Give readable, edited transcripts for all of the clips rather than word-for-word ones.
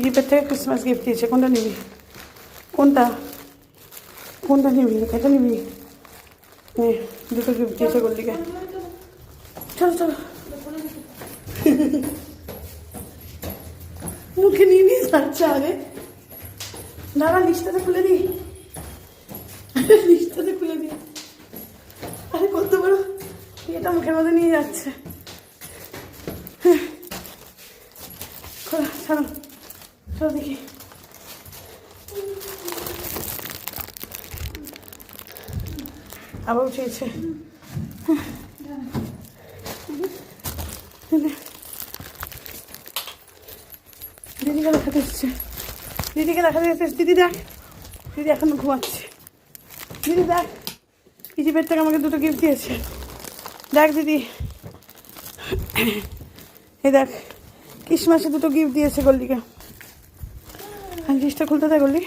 জিপের থেকে Christmas gift দিয়েছে। কোনটা নিবি? কোনটা কোনটা নিবি? এটা নিবি? নে, দুটো গিফট দিয়েছে গল্লিকে। চলো চলো, মুখে নিয়ে নিয়ে যাচ্ছে আগে। দাঁড়া, লিস্টটাতে খুলে দিই, লিস্টটাতে খুলে দিই। আরে কত বড় এটা মুখের মধ্যে নিয়ে যাচ্ছে। ছাড়ো ছাড়ো দেখি। আবার উঠেছে। দিদিকে দেখাতে এসছে, দিদিকে দেখাতে এসেছে। দিদি দেখ, দিদি এখন ঘুমাচ্ছে। দিদি দেখ, ইজিপের থেকে আমাকে দুটো গিফট দিয়েছে। দেখ দিদি, এই দেখ ক্রিসমাসে দুটো গিফট দিয়েছে গল্লিকে। জিনিসটা খুলতে দেয় গল্লি।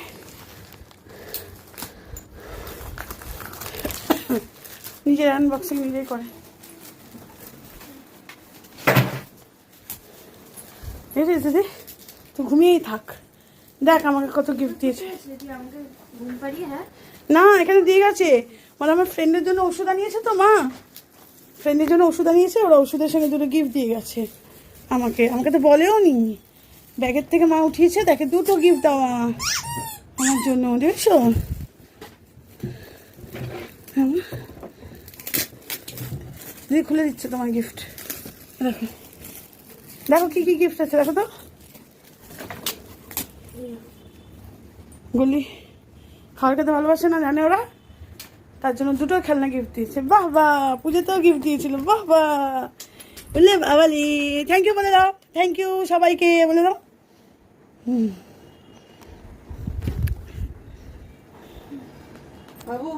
নিজের আনবক্সিং নিজেই করে। এই রে দিদি, তুই ঘুমিয়েই থাক। দেখ আমাকে কত গিফট দিয়েছে। না, এখানে দিয়ে গেছে। মানে আমার ফ্রেন্ডের জন্য ওষুধ আনিয়েছে তো মা, ফ্রেন্ডের জন্য ওষুধ আনিয়েছে। ওরা ওষুধের সঙ্গে দুটো গিফট দিয়ে গেছে আমাকে। আমাকে তো বলেও নি, ব্যাগের থেকে মা উঠিয়েছে, দেখে দুটো গিফট দেওয়া আমার জন্য। দেখছো, দিদি খুলে দিচ্ছে তোমার গিফট। দেখো দেখো কি কি গিফট আছে, দেখো তো। গুলি খাবার খেতে ভালোবাসে না, জানে ওরা, তার জন্য দুটো খেলনা গিফট দিয়েছে। বাহ বাহ, পুজোতেও গিফট দিয়েছিল। বাহ বাহ, বললে বাবালি। থ্যাংক ইউ বলে দাও, থ্যাংক ইউ সবাইকে বলে দাও। বাবু